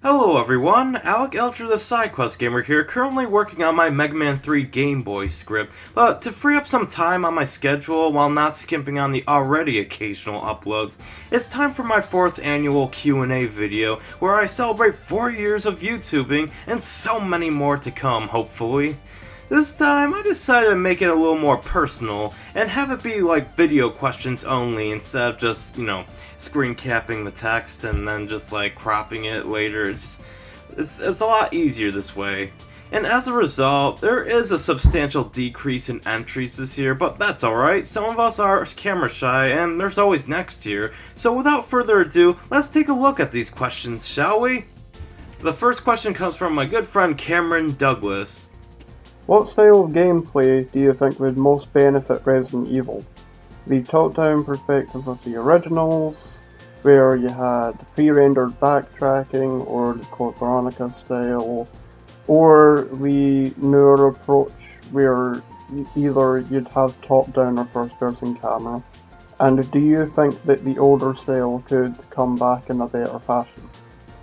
Hello everyone, Alec Elcher the SideQuest Gamer here, currently working on my Mega Man 3 Game Boy script, but to free up some time on my schedule while not skimping on the already occasional uploads, it's time for my 4th annual Q&A video, where I celebrate 4 years of YouTubing and so many more to come, hopefully. This time, I decided to make it a little more personal, and have it be like video questions only, instead of just, screen capping the text and then just like cropping it later. It's a lot easier this way. And as a result, there is a substantial decrease in entries this year, but that's alright. Some of us are camera shy, and there's always next year. So without further ado, let's take a look at these questions, shall we? The first question comes from my good friend Cameron Douglas. What style of gameplay do you think would most benefit Resident Evil? The top-down perspective of the originals, where you had pre-rendered backtracking, or the Code Veronica style, or the newer approach where either you'd have top-down or first-person camera? And do you think that the older style could come back in a better fashion,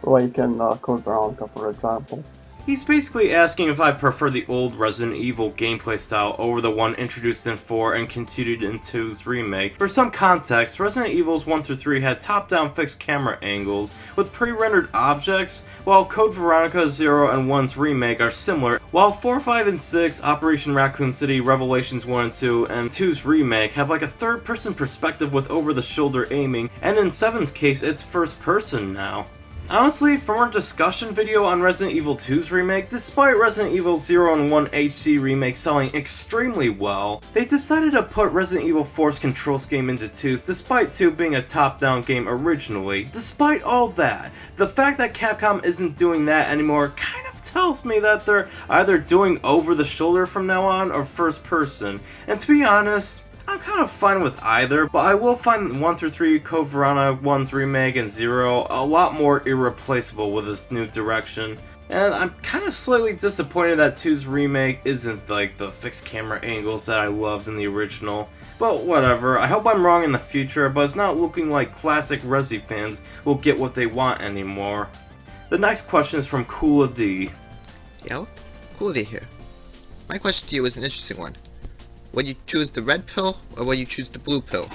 like in Code Veronica, for example? He's basically asking if I prefer the old Resident Evil gameplay style over the one introduced in 4 and continued in 2's remake. For some context, Resident Evils 1 through 3 had top-down fixed camera angles with pre-rendered objects, while Code Veronica 0 and 1's remake are similar, while 4, 5, and 6, Operation Raccoon City, Revelations 1 and 2, and 2's remake have like a third-person perspective with over-the-shoulder aiming, and in 7's case, it's first-person now. Honestly, from our discussion video on Resident Evil 2's remake, despite Resident Evil 0 and 1 HD remake selling extremely well, they decided to put Resident Evil 4's control scheme into 2's despite 2 being a top-down game originally. Despite all that, the fact that Capcom isn't doing that anymore kind of tells me that they're either doing over-the-shoulder from now on or first-person, and to be honest, I'm kind of fine with either, but I will find 1 through 3, Code Veronica 1's remake, and 0 a lot more irreplaceable with this new direction. And I'm kind of slightly disappointed that 2's remake isn't like the fixed camera angles that I loved in the original. But whatever, I hope I'm wrong in the future, but it's not looking like classic Resi fans will get what they want anymore. The next question is from Kula D. Yo, Kula D here. My question to you is an interesting one. Would you choose the red pill, or would you choose the blue pill?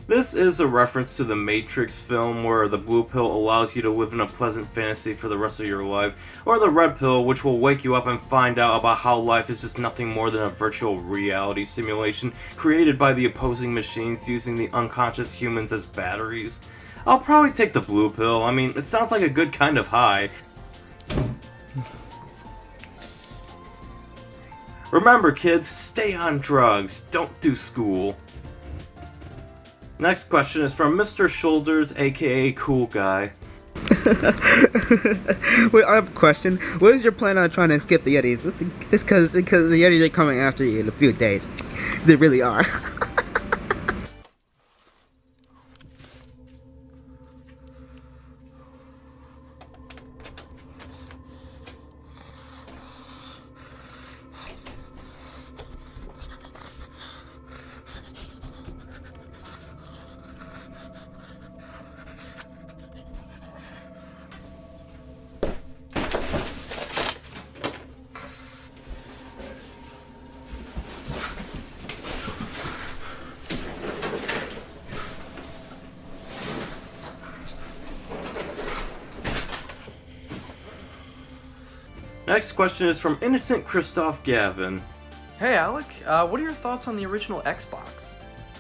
This is a reference to the Matrix film, where the blue pill allows you to live in a pleasant fantasy for the rest of your life, or the red pill, which will wake you up and find out about how life is just nothing more than a virtual reality simulation created by the opposing machines using the unconscious humans as batteries. I'll probably take the blue pill. I mean, it sounds like a good kind of high. Remember kids, stay on drugs, don't do school. Next question is from Mr. Shoulders, aka Cool Guy. Wait, I have a question. What is your plan on trying to skip the Yetis? Just because the Yetis are coming after you in a few days. They really are. Next question is from Innocent Christoph Gavin. Hey Alec, what are your thoughts on the original Xbox?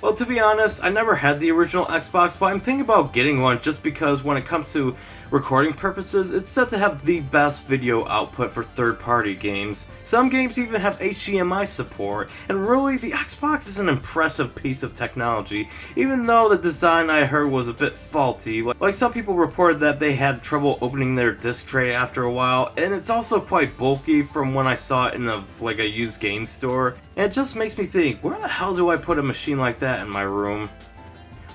Well, to be honest, I never had the original Xbox, but I'm thinking about getting one just because when it comes to recording purposes, it's said to have the best video output for third-party games. Some games even have HDMI support, and really, the Xbox is an impressive piece of technology, even though the design I heard was a bit faulty. Like some people reported that they had trouble opening their disc tray after a while, and it's also quite bulky from when I saw it in a used game store, and it just makes me think, where the hell do I put a machine like that in my room?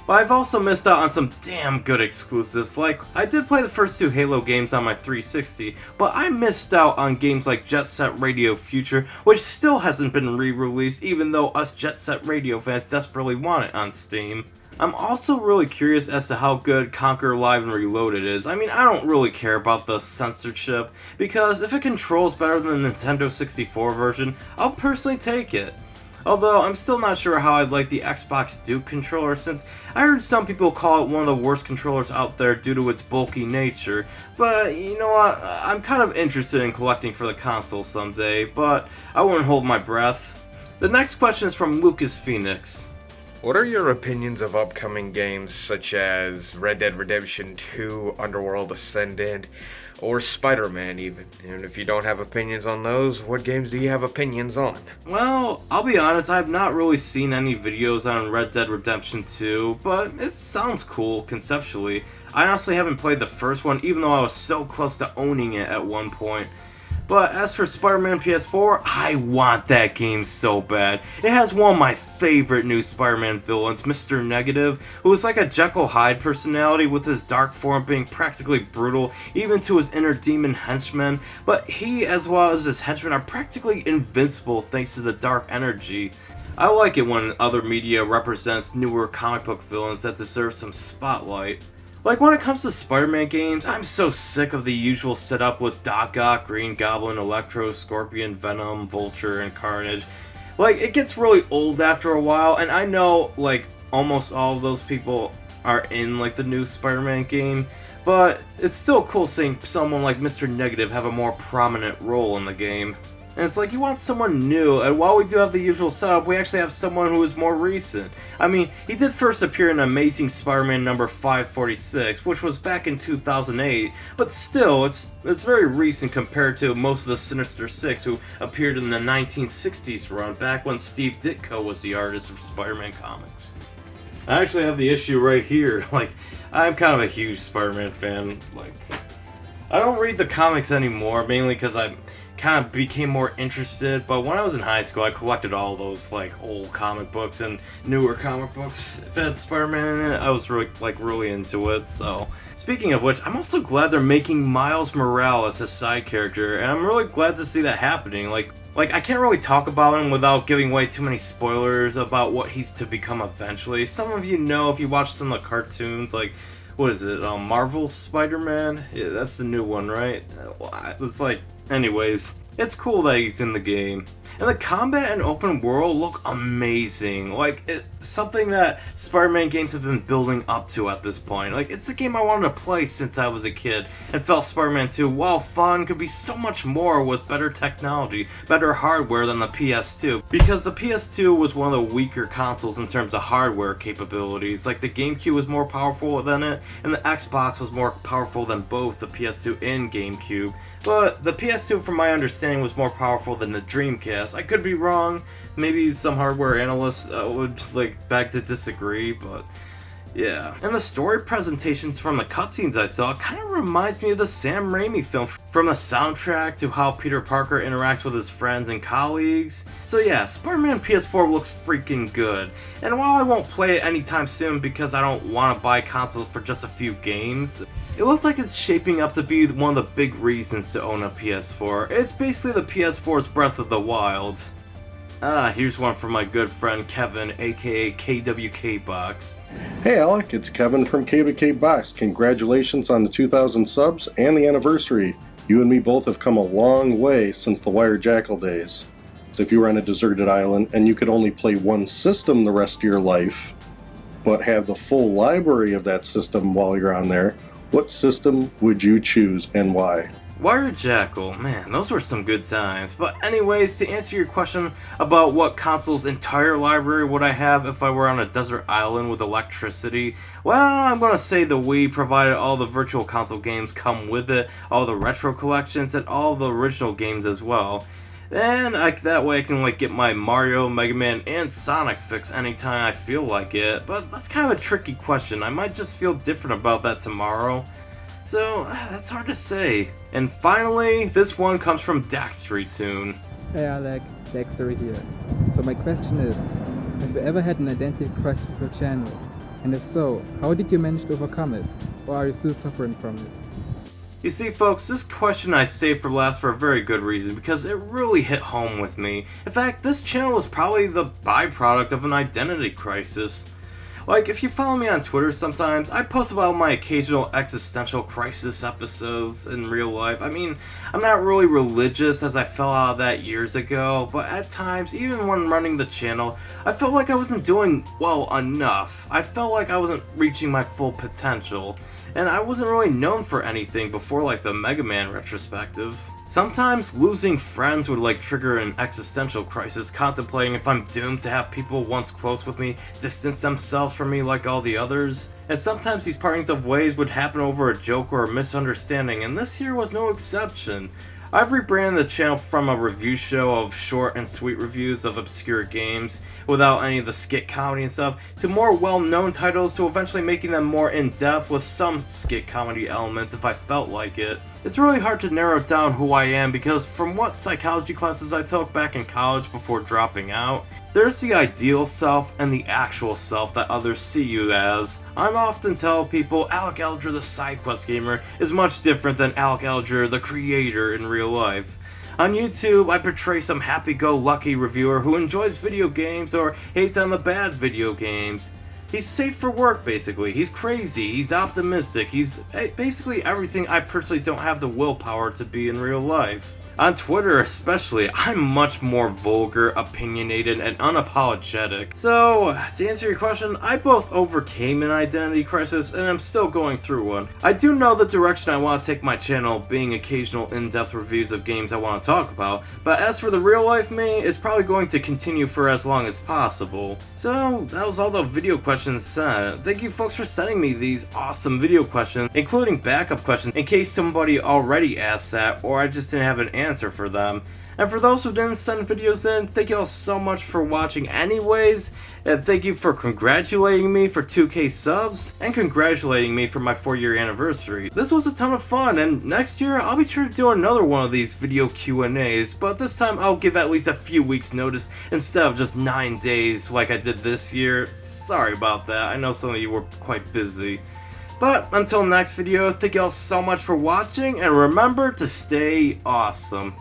But I've also missed out on some damn good exclusives. Like, I did play the first 2 Halo games on my 360, but I missed out on games like Jet Set Radio Future, which still hasn't been re-released even though us Jet Set Radio fans desperately want it on Steam. I'm also really curious as to how good Conquer Live and Reloaded is. I mean, I don't really care about the censorship, because if it controls better than the Nintendo 64 version, I'll personally take it. Although, I'm still not sure how I'd like the Xbox Duke controller, since I heard some people call it one of the worst controllers out there due to its bulky nature. But, you know what, I'm kind of interested in collecting for the console someday, but I wouldn't hold my breath. The next question is from Lucas Phoenix. What are your opinions of upcoming games such as Red Dead Redemption 2, Underworld Ascendant, or Spider-Man even? And if you don't have opinions on those, what games do you have opinions on? Well, I'll be honest, I've not really seen any videos on Red Dead Redemption 2, but it sounds cool conceptually. I honestly haven't played the first one, even though I was so close to owning it at one point. But as for Spider-Man PS4, I want that game so bad. It has one of my favorite new Spider-Man villains, Mr. Negative, who is like a Jekyll Hyde personality with his dark form being practically brutal, even to his inner demon henchmen, but he as well as his henchmen are practically invincible thanks to the dark energy. I like it when other media represents newer comic book villains that deserve some spotlight. Like, when it comes to Spider-Man games, I'm so sick of the usual setup with Doc Ock, Green Goblin, Electro, Scorpion, Venom, Vulture, and Carnage. Like, it gets really old after a while, and I know, like, almost all of those people are in, like, the new Spider-Man game, but it's still cool seeing someone like Mr. Negative have a more prominent role in the game. And it's like, you want someone new, and while we do have the usual setup, we actually have someone who is more recent. I mean, he did first appear in Amazing Spider-Man number 546, which was back in 2008, but still, it's very recent compared to most of the Sinister Six who appeared in the 1960s run, back when Steve Ditko was the artist of Spider-Man comics. I actually have the issue right here. Like, I'm kind of a huge Spider-Man fan. Like, I don't read the comics anymore, mainly because I kind of became more interested, but when I was in high school, I collected all those, like, old comic books and newer comic books. If it had Spider-Man in it, I was really into it, so. Speaking of which, I'm also glad they're making Miles Morales a side character, and I'm really glad to see that happening. Like, I can't really talk about him without giving away too many spoilers about what he's to become eventually. Some of you know if you watch some of the cartoons, like, what is it, Marvel Spider-Man? Yeah, that's the new one, right? It's like, anyways, it's cool that he's in the game. And the combat and open world look amazing. Like, it's something that Spider-Man games have been building up to at this point. Like, it's a game I wanted to play since I was a kid, and felt Spider-Man 2, while fun, could be so much more with better technology, better hardware than the PS2. Because the PS2 was one of the weaker consoles in terms of hardware capabilities. Like, the GameCube was more powerful than it, and the Xbox was more powerful than both the PS2 and GameCube. But the PS2, from my understanding, was more powerful than the Dreamcast. I could be wrong. Maybe some hardware analysts would beg to disagree, but yeah. And the story presentations from the cutscenes I saw kind of reminds me of the Sam Raimi film, from the soundtrack to how Peter Parker interacts with his friends and colleagues. So yeah, Spider-Man PS4 looks freaking good. And while I won't play it anytime soon because I don't want to buy consoles for just a few games, it looks like it's shaping up to be one of the big reasons to own a PS4. It's basically the PS4's Breath of the Wild. Here's one from my good friend Kevin, aka KWK Box. Hey Alec, it's Kevin from KWK Box. Congratulations on the 2,000 subs and the anniversary. You and me both have come a long way since the Wire Jackal days. If you were on a deserted island and you could only play one system the rest of your life, but have the full library of that system while you're on there, what system would you choose and why? Wire Jackal, man, those were some good times. But anyways, to answer your question about what console's entire library would I have if I were on a desert island with electricity, well, I'm gonna say the Wii, provided all the virtual console games come with it, all the retro collections, and all the original games as well. And that way I can get my Mario, Mega Man, and Sonic fix anytime I feel like it. But that's kind of a tricky question. I might just feel different about that tomorrow. So, that's hard to say. And finally, this one comes from Daxtry Hey Alec, Dexter here. So my question is, have you ever had an identity crisis with your channel? And if so, how did you manage to overcome it? Or are you still suffering from it? You see, folks, this question I saved for last for a very good reason, because it really hit home with me. In fact, this channel was probably the byproduct of an identity crisis. Like, if you follow me on Twitter sometimes, I post about my occasional existential crisis episodes in real life. I mean, I'm not really religious as I fell out of that years ago, but at times, even when running the channel, I felt like I wasn't doing well enough. I felt like I wasn't reaching my full potential. And I wasn't really known for anything before like the Mega Man retrospective. Sometimes losing friends would like trigger an existential crisis, contemplating if I'm doomed to have people once close with me distance themselves from me like all the others. And sometimes these partings of ways would happen over a joke or a misunderstanding, and this year was no exception. I've rebranded the channel from a review show of short and sweet reviews of obscure games, without any of the skit comedy and stuff, to more well-known titles, to eventually making them more in-depth with some skit comedy elements if I felt like it. It's really hard to narrow down who I am because from what psychology classes I took back in college before dropping out, there's the ideal self and the actual self that others see you as. I often tell people Alec Elger the side quest gamer is much different than Alec Elger the creator in real life. On YouTube, I portray some happy-go-lucky reviewer who enjoys video games or hates on the bad video games. He's safe for work, basically. He's crazy, he's optimistic, he's basically everything I personally don't have the willpower to be in real life. On Twitter especially, I'm much more vulgar, opinionated, and unapologetic. So, to answer your question, I both overcame an identity crisis and I'm still going through one. I do know the direction I want to take my channel, being occasional in-depth reviews of games I want to talk about, but as for the real life me, it's probably going to continue for as long as possible. So, that was all the video questions sent. Thank you folks for sending me these awesome video questions, including backup questions in case somebody already asked that or I just didn't have an answer for them. And for those who didn't send videos in, thank you all so much for watching anyways, and thank you for congratulating me for 2K subs, and congratulating me for my 4-year anniversary. This was a ton of fun, and next year I'll be sure to do another one of these video Q&As, but this time I'll give at least a few weeks notice instead of just 9 days like I did this year. Sorry about that, I know some of you were quite busy. But until next video, thank you all so much for watching, and remember to stay awesome.